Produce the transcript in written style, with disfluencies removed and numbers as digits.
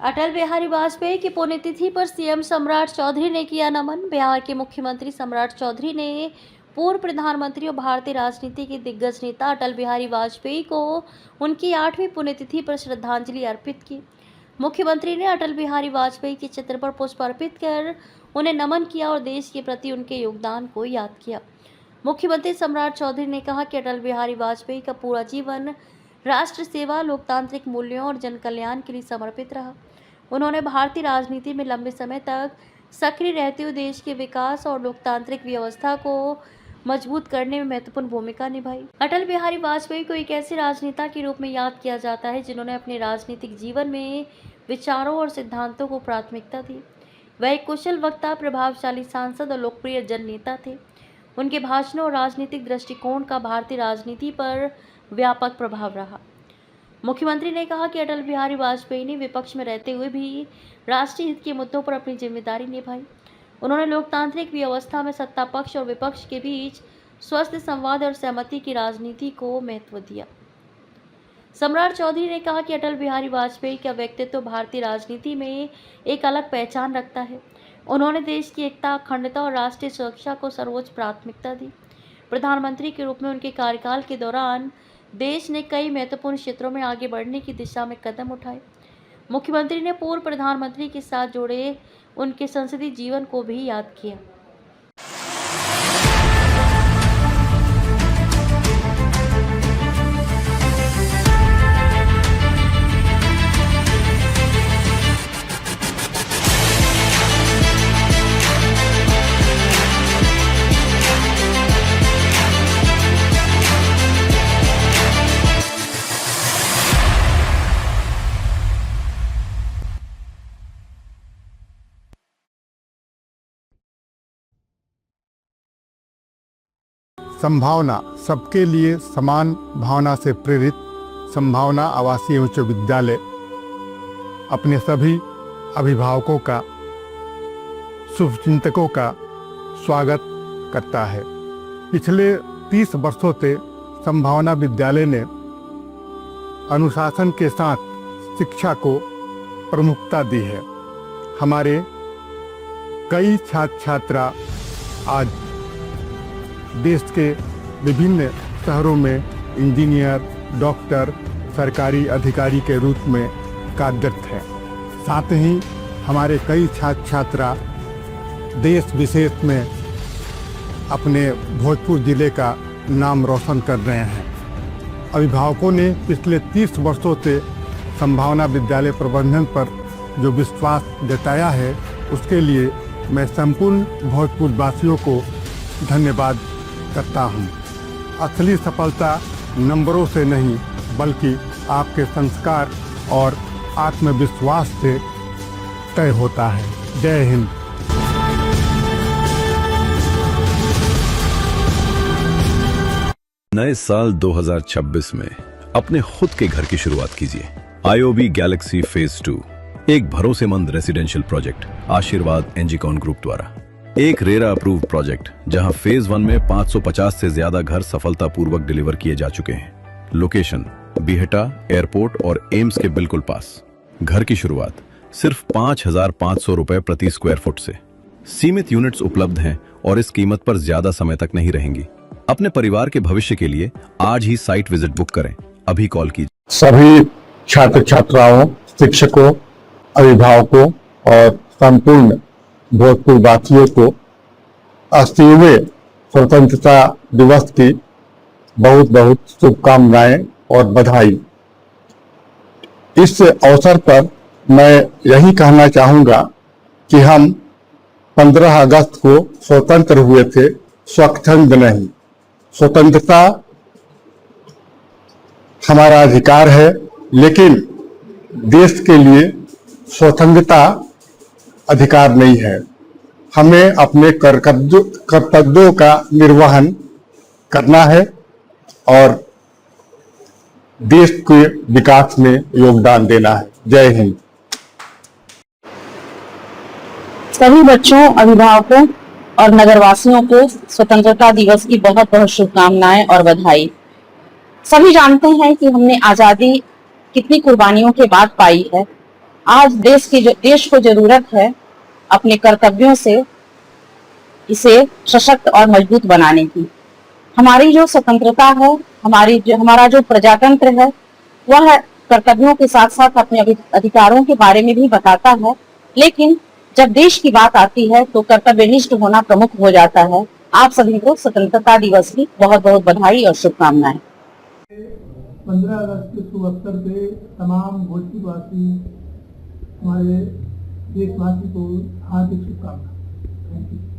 अटल बिहारी वाजपेयी की पुण्यतिथि पर सीएम सम्राट चौधरी ने किया नमन। बिहार के मुख्यमंत्री सम्राट चौधरी ने पूर्व प्रधानमंत्री और भारतीय राजनीति के दिग्गज नेता अटल बिहारी वाजपेयी को उनकी 8वीं पुण्यतिथि पर श्रद्धांजलि अर्पित की। मुख्यमंत्री ने अटल बिहारी वाजपेयी के चित्र पर पुष्प अर्पित कर उन्हें नमन किया और देश के प्रति उनके योगदान को याद किया। मुख्यमंत्री सम्राट चौधरी ने कहा कि अटल बिहारी वाजपेयी का पूरा जीवन राष्ट्र सेवा, लोकतांत्रिक मूल्यों और जन कल्याण के लिए समर्पित रहा। उन्होंने भारतीय राजनीति में लंबे समय तक सक्रिय रहते हुए देश के विकास और लोकतांत्रिक व्यवस्था को मजबूत करने में महत्वपूर्ण भूमिका निभाई। अटल बिहारी वाजपेयी को एक ऐसे राजनेता के रूप में याद किया जाता है जिन्होंने अपने राजनीतिक जीवन में विचारों और सिद्धांतों को प्राथमिकता दी। वह एक कुशल वक्ता, प्रभावशाली सांसद और लोकप्रिय जननेता थे। उनके भाषणों और राजनीतिक दृष्टिकोण का भारतीय राजनीति पर व्यापक प्रभाव रहा। मुख्यमंत्री ने कहा कि अटल बिहारी वाजपेयी ने विपक्ष में रहते हुए भी राष्ट्रीय हित के मुद्दों पर अपनी जिम्मेदारी निभाई। उन्होंने लोकतांत्रिक व्यवस्था में सत्ता पक्ष और विपक्ष के बीच स्वस्थ संवाद और सहमति की राजनीति को महत्व दिया। सम्राट चौधरी ने कहा कि अटल बिहारी वाजपेयी का व्यक्तित्व भारतीय राजनीति में एक अलग पहचान रखता है। उन्होंने देश की एकता, अखंडता और राष्ट्रीय सुरक्षा को सर्वोच्च प्राथमिकता दी। प्रधानमंत्री के रूप में उनके कार्यकाल के दौरान देश ने कई महत्वपूर्ण क्षेत्रों में आगे बढ़ने की दिशा में कदम उठाए। मुख्यमंत्री ने पूर्व प्रधानमंत्री के साथ जुड़े उनके संसदीय जीवन को भी याद किया। संभावना सबके लिए समान भावना से प्रेरित संभावना आवासीय उच्च विद्यालय अपने सभी अभिभावकों का, शुभचिंतकों का स्वागत करता है। पिछले 30 वर्षों से संभावना विद्यालय ने अनुशासन के साथ शिक्षा को प्रमुखता दी है। हमारे कई छात्र छात्रा आज देश के विभिन्न शहरों में इंजीनियर, डॉक्टर, सरकारी अधिकारी के रूप में कार्यरत हैं। साथ ही हमारे कई छात्र छात्रा देश विदेश में अपने भोजपुर जिले का नाम रोशन कर रहे हैं। अभिभावकों ने पिछले 30 वर्षों से संभावना विद्यालय प्रबंधन पर जो विश्वास जताया है, उसके लिए मैं संपूर्ण भोजपुर वासियों को धन्यवाद करता हूँ। असली सफलता नंबरों से नहीं बल्कि आपके संस्कार और आत्मविश्वास से तय होता है। जय हिंद। नए साल 2026 में अपने खुद के घर की शुरुआत कीजिए। IOB गैलेक्सी फेज 2 एक भरोसेमंद रेसिडेंशियल प्रोजेक्ट आशीर्वाद एनजीकॉन ग्रुप द्वारा एक रेरा अप्रूव्ड प्रोजेक्ट, जहां फेज 1 में 550 से ज्यादा घर सफलतापूर्वक डिलीवर किए जा चुके हैं। लोकेशन बीहटा एयरपोर्ट और एम्स के बिल्कुल पास। घर की शुरुआत सिर्फ 5,500 रुपए प्रति स्क्वायर फुट से। सीमित यूनिट्स उपलब्ध हैं और इस कीमत पर ज्यादा समय तक नहीं रहेंगी। अपने परिवार के भविष्य के लिए आज ही साइट विजिट बुक करें। अभी कॉल कीजिए। सभी छात्र छात्राओं, शिक्षकों, अभिभावकों और संपूर्ण भोजपुर वासियों को 80वें स्वतंत्रता दिवस की बहुत बहुत शुभकामनाएं और बधाई। इस अवसर पर मैं यही कहना चाहूँगा कि हम 15 अगस्त को स्वतंत्र हुए थे, स्वच्छंद नहीं। स्वतंत्रता हमारा अधिकार है, लेकिन देश के लिए स्वतंत्रता अधिकार नहीं है। हमें अपने कर्तव्यों का निर्वहन करना है और देश के विकास में योगदान देना है। जय हिंद। सभी बच्चों, अभिभावकों और नगरवासियों को स्वतंत्रता दिवस की बहुत बहुत शुभकामनाएं और बधाई। सभी जानते हैं कि हमने आजादी कितनी कुर्बानियों के बाद पाई है, आज देश को जरूरत है अपने कर्तव्यों से इसे सशक्त और मजबूत बनाने की। हमारी जो स्वतंत्रता है, हमारा जो प्रजातंत्र है, वह कर्तव्यों के साथ साथ अपने अधिकारों के बारे में भी बताता है, लेकिन जब देश की बात आती है तो कर्तव्यनिष्ठ होना प्रमुख हो जाता है। आप सभी को स्वतंत्रता दिवस की बहुत बहुत बधाई और शुभकामनाएं। 15 अगस्त के शुभ अवसर पे तमाम भोजपुरवासी हमारे देशवासी को हार्दिक शुभकामनाएं। Thank you.